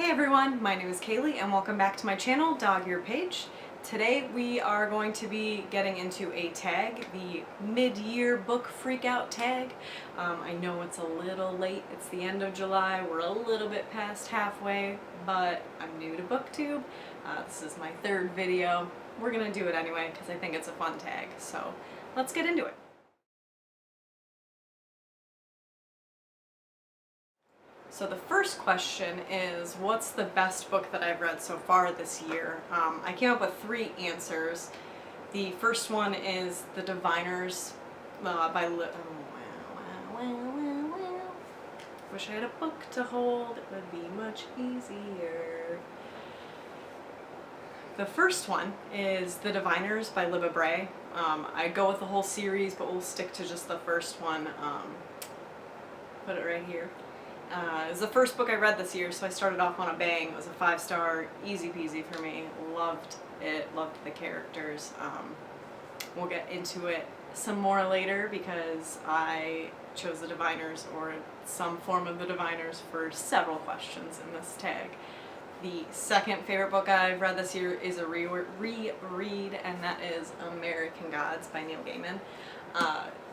Hey everyone, my name is Kaylee and welcome back to my channel, Dog Ear Page. Today we are going to be getting into a tag, the mid-year book freakout tag. I know it's a little late, it's the end of July, we're a little bit past halfway, but I'm new to BookTube. This is my third video. We're gonna do it anyway because I think it's a fun tag, so let's get into it. So the first question is, what's the best book that I've read so far this year? I came up with three answers. The first one is The Diviners by Wish I had a book to hold, it would be much easier. The first one is The Diviners by Libba Bray. I'd go with the whole series, but we'll stick to just the first one. Put it right here. It was the first book I read this year, so I started off on a bang. It was a 5-star, easy peasy for me. Loved it, loved the characters. We'll get into it some more later because I chose The Diviners or some form of The Diviners for several questions in this tag. The second favorite book I've read this year is a reread, and that is American Gods by Neil Gaiman.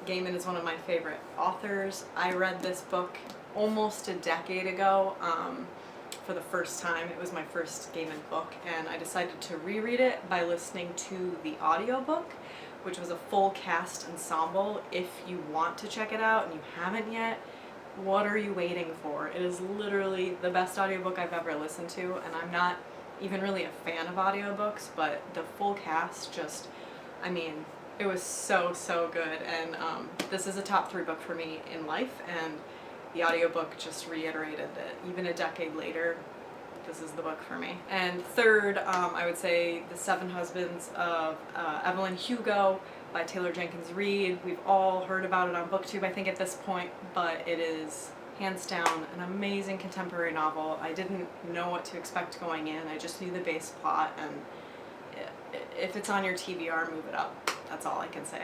Gaiman is one of my favorite authors. I read this book almost a decade ago for the first time. It was my first Gaiman book, and I decided to reread it by listening to the audiobook, which was a full cast ensemble. If you want to check it out and you haven't yet, what are you waiting for? It is literally the best audiobook I've ever listened to, and I'm not even really a fan of audiobooks, but the full cast just, I mean, it was so good, and this is a top 3 book for me in life, and the audiobook just reiterated that even a decade later, this is the book for me. And third, I would say The Seven Husbands of Evelyn Hugo by Taylor Jenkins Reid. We've all heard about it on BookTube, I think, at this point, but it is hands down an amazing contemporary novel. I didn't know what to expect going in. I just knew the base plot, and if it's on your TBR, move it up. That's all I can say.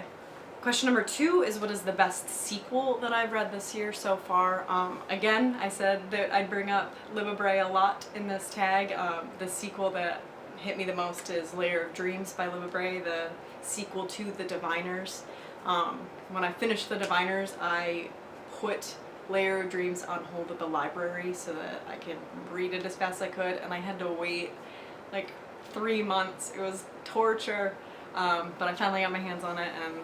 Question number 2 is, what is the best sequel that I've read this year so far? Again, I said that I'd bring up Libba Bray a lot in this tag. The sequel that hit me the most is Layer of Dreams by Libba Bray, the sequel to The Diviners. When I finished The Diviners, I put Layer of Dreams on hold at the library so that I could read it as fast as I could, and I had to wait like 3 months. It was torture, but I finally got my hands on it, and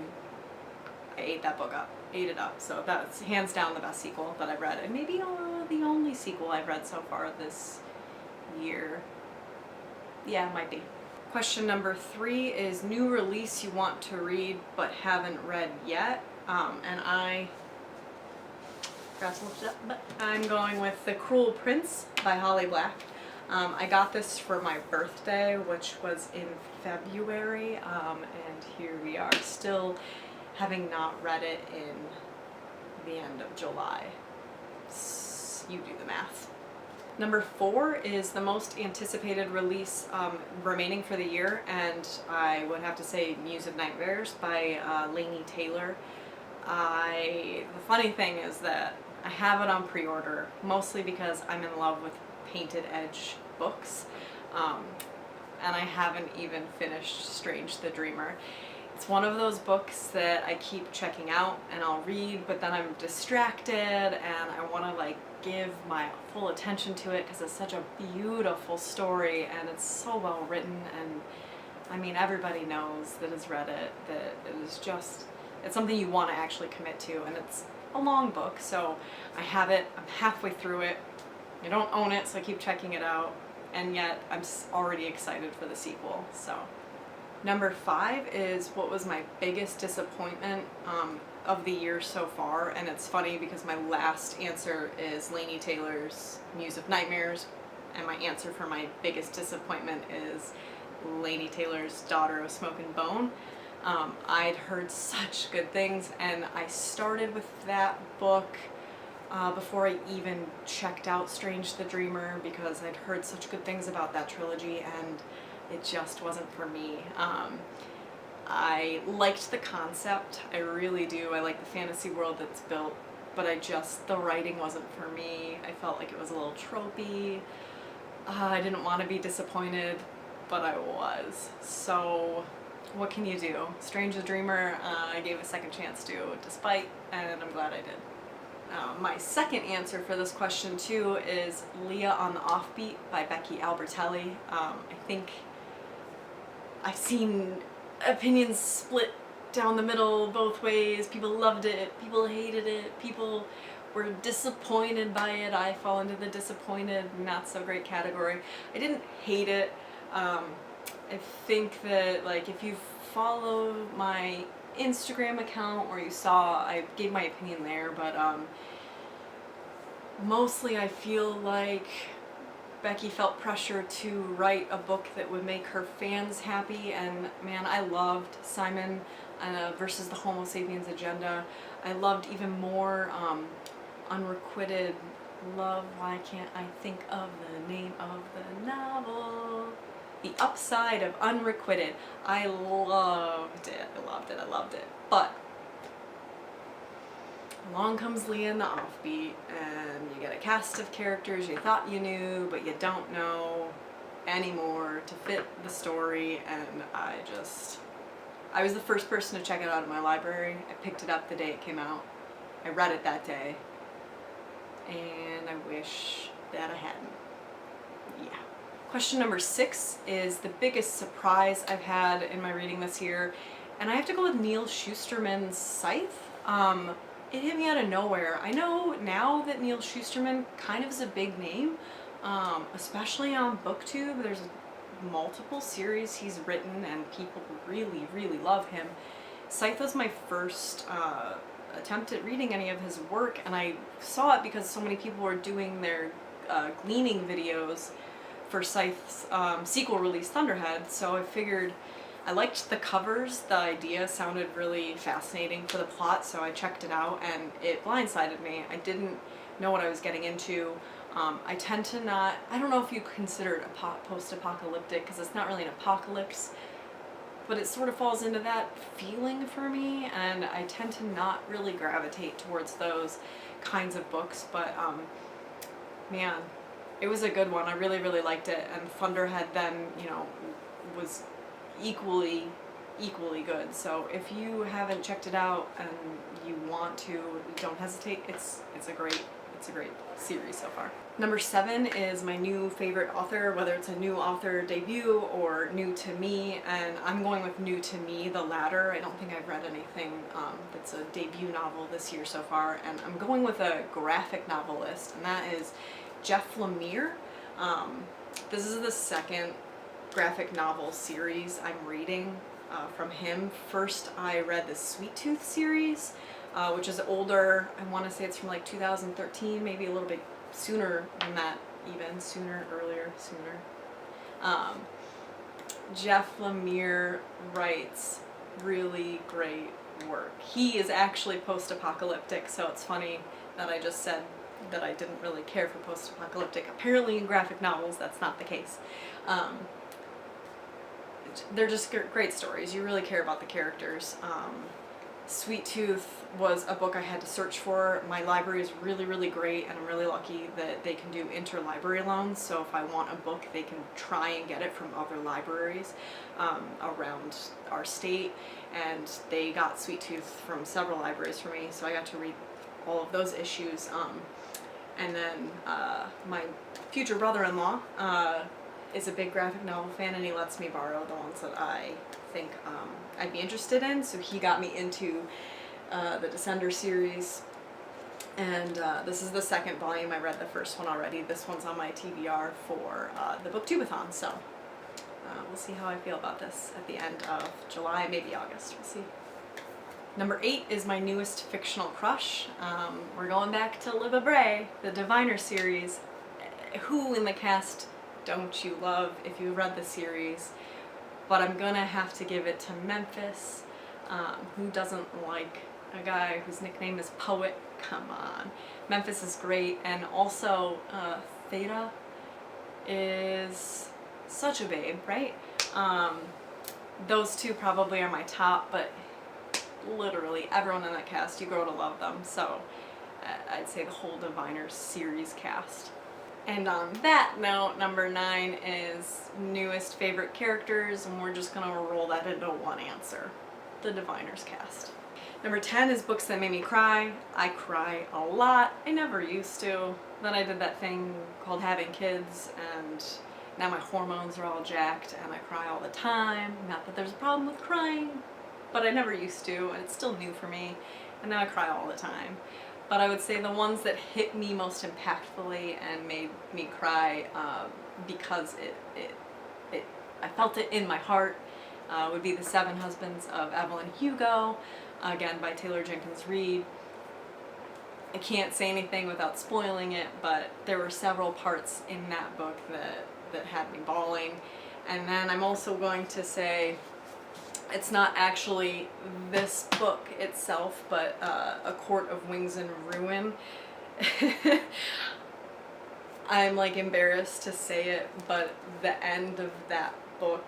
I ate that book up, ate it up. So that's hands down the best sequel that I've read, and maybe the only sequel I've read so far this year. Yeah, it might be. Question number 3 is new release you want to read but haven't read yet. And I forgot to look it up, but I'm going with The Cruel Prince by Holly Black. I got this for my birthday, which was in February, and here we are, still having not read it in the end of July. You do the math. Number 4 is the most anticipated release remaining for the year, and I would have to say Muse of Nightmares by Laini Taylor. The funny thing is that I have it on pre-order, mostly because I'm in love with Painted Edge books, and I haven't even finished Strange the Dreamer. It's one of those books that I keep checking out and I'll read, but then I'm distracted and I want to like give my full attention to it because it's such a beautiful story and it's so well written, and I mean, everybody knows that has read it that it is just, it's something you want to actually commit to, and it's a long book, so I have it, I'm halfway through it, I don't own it, so I keep checking it out, and yet I'm already excited for the sequel. So number 5 is what was my biggest disappointment of the year so far, and it's funny because my last answer is Laini Taylor's Muse of Nightmares, and my answer for my biggest disappointment is Laini Taylor's Daughter of Smoke and Bone. I'd heard such good things, and I started with that book before I even checked out Strange the Dreamer because I'd heard such good things about that trilogy, and it just wasn't for me. I liked the concept, I really do. I like the fantasy world that's built, but the writing wasn't for me. I felt like it was a little tropey. I didn't want to be disappointed, but I was. So what can you do? Strange the Dreamer, I gave a second chance to, despite, and I'm glad I did. My second answer for this question too is Leah on the Offbeat by Becky Albertelli. I think I've seen opinions split down the middle both ways. People loved it, people hated it, people were disappointed by it. I fall into the disappointed, not so great category. I didn't hate it. I think that, like, if you follow my Instagram account, or you saw, I gave my opinion there, but mostly I feel like Becky felt pressure to write a book that would make her fans happy, and man, I loved Simon versus the Homo Sapiens Agenda. I loved even more Unrequited Love. Why can't I think of the name of the novel? The Upside of Unrequited. I loved it. I loved it. I loved it. But along comes Leah in the Offbeat, and you get a cast of characters you thought you knew, but you don't know anymore to fit the story, and I was the first person to check it out at my library. I picked it up the day it came out. I read it that day, and I wish that I hadn't. Yeah. Question number 6 is the biggest surprise I've had in my reading this year, and I have to go with Neal Shusterman's Scythe. It hit me out of nowhere. I know now that Neal Shusterman kind of is a big name, especially on BookTube. There's multiple series he's written, and people really, really love him. Scythe was my first attempt at reading any of his work, and I saw it because so many people were doing their gleaning videos for Scythe's sequel release, Thunderhead, so I figured I liked the covers. The idea sounded really fascinating for the plot, so I checked it out, and it blindsided me. I didn't know what I was getting into. I tend to not, I don't know if you consider it post-apocalyptic, because it's not really an apocalypse, but it sort of falls into that feeling for me, and I tend to not really gravitate towards those kinds of books, but man, it was a good one. I really, really liked it, and Thunderhead then, you know, was equally good. So if you haven't checked it out and you want to, don't hesitate. It's a great series so far. Number 7 is my new favorite author, whether it's a new author debut or new to me, and I'm going with new to me, the latter. I don't think I've read anything that's a debut novel this year so far, and I'm going with a graphic novelist, and that is Jeff Lemire. This is the second graphic novel series I'm reading from him. First, I read the Sweet Tooth series, which is older. I want to say it's from like 2013, maybe a little bit sooner than that, even sooner. Jeff Lemire writes really great work. He is actually post-apocalyptic, so it's funny that I just said that I didn't really care for post-apocalyptic. Apparently in graphic novels that's not the case. They're just great stories. You really care about the characters. Sweet Tooth was a book I had to search for. My library is really, really great, and I'm really lucky that they can do interlibrary loans, so if I want a book, they can try and get it from other libraries around our state, and they got Sweet Tooth from several libraries for me, so I got to read all of those issues. And then my future brother-in-law is a big graphic novel fan, and he lets me borrow the ones that I think I'd be interested in, so he got me into the Descender series, and this is the second volume. I read the first one already. This one's on my TBR for the Booktubeathon, so we'll see how I feel about this at the end of July, maybe August, we'll see. Number 8 is my newest fictional crush. We're going back to Libba Bray, the Diviner series. Who in the cast don't you love if you read the series? But I'm gonna have to give it to Memphis. Who doesn't like a guy whose nickname is Poet? Come on. Memphis is great, and also Theta is such a babe, right? Those two probably are my top, but literally everyone in that cast, you grow to love them, so I'd say the whole Diviner series cast. And on that note, number 9 is newest favorite characters, and we're just gonna roll that into one answer. The Diviners cast. Number 10 is books that made me cry. I cry a lot. I never used to. Then I did that thing called having kids, and now my hormones are all jacked and I cry all the time. Not that there's a problem with crying, but I never used to, and it's still new for me, and now I cry all the time. But I would say the ones that hit me most impactfully and made me cry because I felt it in my heart would be The Seven Husbands of Evelyn Hugo, again by Taylor Jenkins Reid. I can't say anything without spoiling it, but there were several parts in that book that had me bawling. And then I'm also going to say it's not actually this book itself, but A Court of Wings and Ruin. I'm like embarrassed to say it, but the end of that book,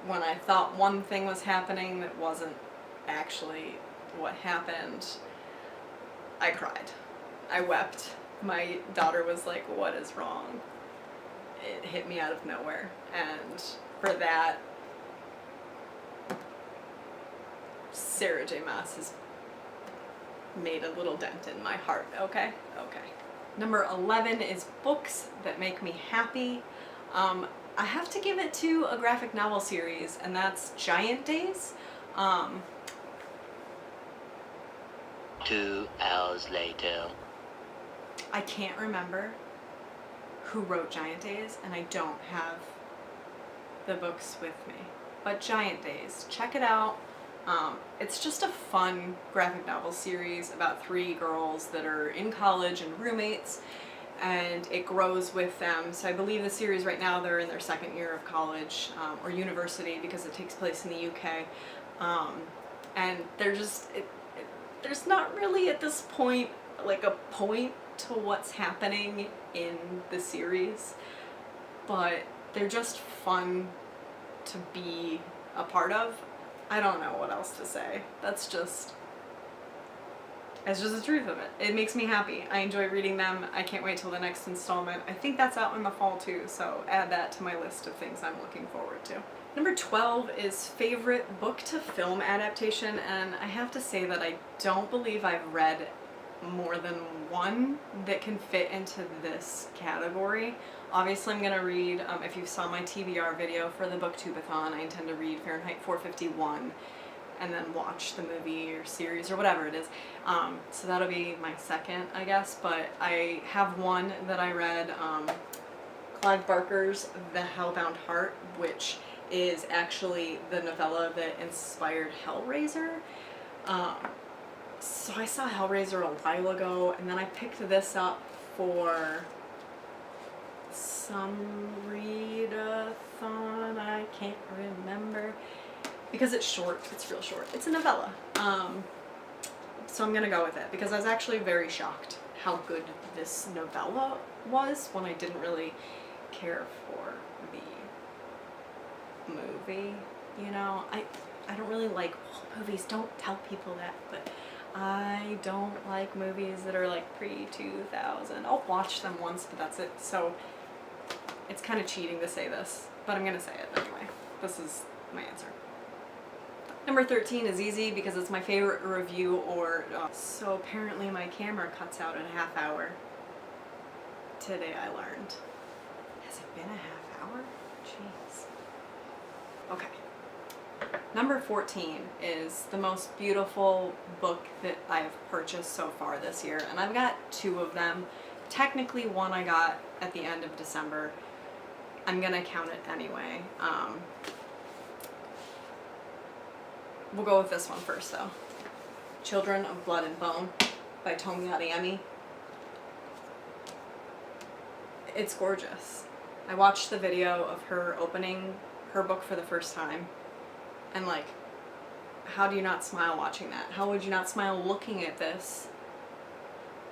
when I thought one thing was happening that wasn't actually what happened, I cried. I wept. My daughter was like, "What is wrong?" It hit me out of nowhere, and for that, Sarah J. Maas has made a little dent in my heart, okay? Okay. Number 11 is books that make me happy. I have to give it to a graphic novel series, and that's Giant Days. 2 hours later. I can't remember who wrote Giant Days, and I don't have the books with me. But Giant Days, check it out. It's just a fun graphic novel series about 3 girls that are in college and roommates, and it grows with them. So I believe the series right now, they're in their 2nd year of college or university, because it takes place in the UK. And they're just, there's not really at this point like a point to what's happening in the series, but they're just fun to be a part of. I don't know what else to say. It's just the truth of it. It makes me happy. I enjoy reading them. I can't wait till the next installment. I think that's out in the fall too, so add that to my list of things I'm looking forward to. Number 12 is favorite book to film adaptation, and I have to say that I don't believe I've read more than one that can fit into this category. Obviously I'm going to read, if you saw my TBR video for the Booktubeathon, I intend to read Fahrenheit 451 and then watch the movie or series or whatever it is. So that'll be my second, I guess, but I have one that I read, Clive Barker's The Hellbound Heart, which is actually the novella that inspired Hellraiser. So I saw Hellraiser a while ago, and then I picked this up for some readathon, I can't remember, because it's short, it's real short. It's a novella. So I'm gonna go with it, because I was actually very shocked how good this novella was when I didn't really care for the movie, you know? I don't really like movies, don't tell people that, but I don't like movies that are like pre-2000. I'll watch them once, but that's it. So it's kind of cheating to say this, but I'm gonna say it anyway. This is my answer. Number 13 is easy because it's my favorite review, or so apparently my camera cuts out in a half hour. Today I learned. Has it been a half hour? Jeez. Okay. Number 14 is the most beautiful book that I've purchased so far this year, and I've got 2 of them. Technically one I got at the end of December. I'm gonna count it anyway. We'll go with this one first though. Children of Blood and Bone by Tomi Adeyemi. It's gorgeous. I watched the video of her opening her book for the first time, and like, how do you not smile watching that? How would you not smile looking at this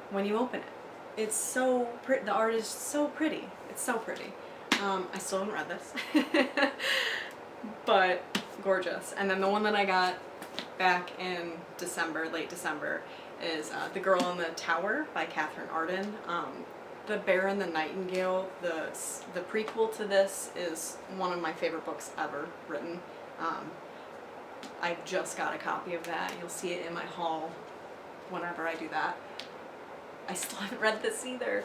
when you open it? It's so pretty. The art is so pretty. It's so pretty. I still haven't read this, but gorgeous. And then the one that I got back in December, late December, is The Girl in the Tower by Catherine Arden. The Bear and the Nightingale, the prequel to this, is one of my favorite books ever written. I just got a copy of that. You'll see it in my haul whenever I do that. I still haven't read this either,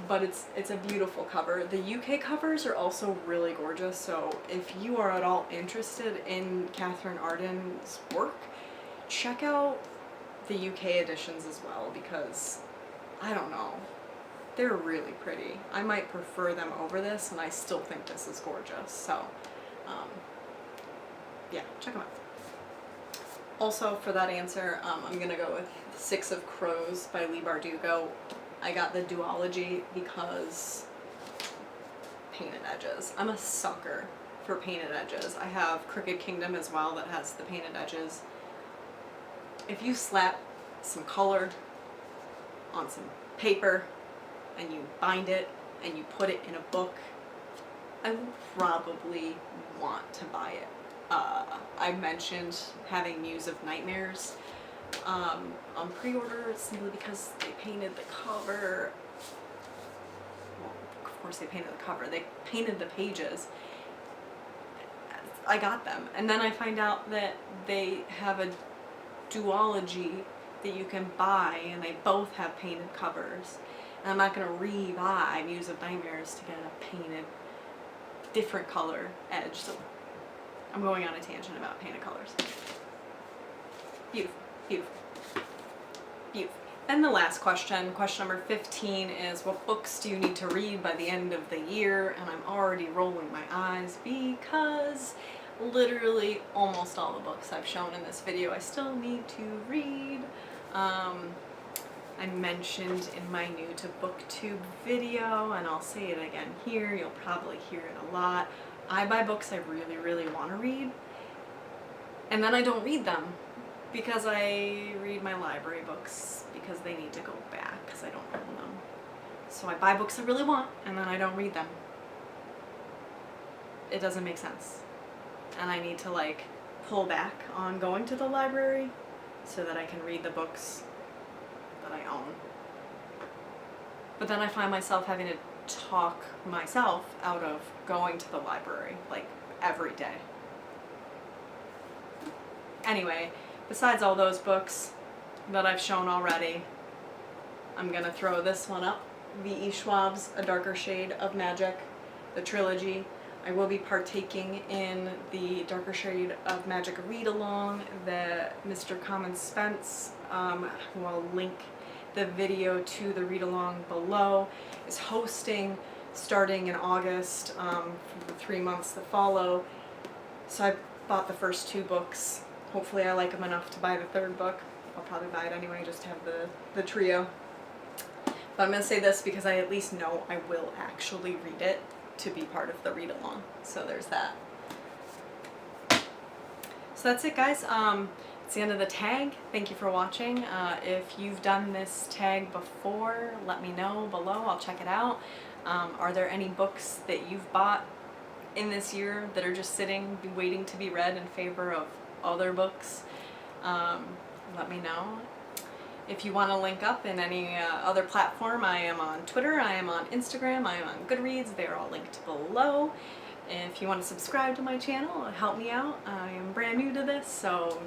but it's a beautiful cover. The UK covers are also really gorgeous, so if you are at all interested in Catherine Arden's work, check out the UK editions as well, because, I don't know, they're really pretty. I might prefer them over this, and I still think this is gorgeous, so, yeah, check them out. Also, for that answer, I'm gonna go with Six of Crows by Leigh Bardugo. I got the duology because painted edges. I'm a sucker for painted edges. I have Crooked Kingdom as well that has the painted edges. If you slap some color on some paper and you bind it and you put it in a book, I will probably want to buy it. I mentioned having Muse of Nightmares on pre-order simply because they painted the cover. Well, of course they painted the cover. They painted the pages. I got them, and then I find out that they have a duology that you can buy, and they both have painted covers. And I'm not going to re-buy Muse of Nightmares to get a painted, different color edge. So I'm going on a tangent about painted colors. Beautiful, beautiful, beautiful. And the last question, question number 15, is what books do you need to read by the end of the year? And I'm already rolling my eyes because literally almost all the books I've shown in this video I still need to read. I mentioned in my new to booktube video, and I'll say it again here, you'll probably hear it a lot, I buy books I really, really want to read, and then I don't read them because I read my library books because they need to go back because I don't own them. So I buy books I really want, and then I don't read them. It doesn't make sense. And I need to like pull back on going to the library so that I can read the books that I own. But then I find myself having to talk myself out of going to the library like every day. Anyway, besides all those books that I've shown already, I'm gonna throw this one up, V.E. Schwab's A Darker Shade of Magic, the trilogy. I will be partaking in the Darker Shade of Magic read-along that Mr. Common Spence, who I'll link the video to the read-along below, is hosting starting in August for the 3 months that follow. So I bought the first 2 books. Hopefully I like them enough to buy the 3rd book. I'll probably buy it anyway just to have the trio. But I'm going to say this because I at least know I will actually read it to be part of the read-along. So there's that. So that's it, guys. It's the end of the tag. Thank you for watching. If you've done this tag before, let me know below. I'll check it out. Are there any books that you've bought in this year that are just sitting, waiting to be read in favor of other books? Let me know. If you want to link up in any other platform, I am on Twitter, I am on Instagram, I am on Goodreads. They're all linked below. If you want to subscribe to my channel, help me out. I am brand new to this, so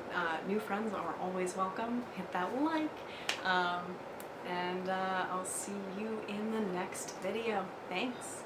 new friends are always welcome. Hit that like, and I'll see you in the next video. Thanks.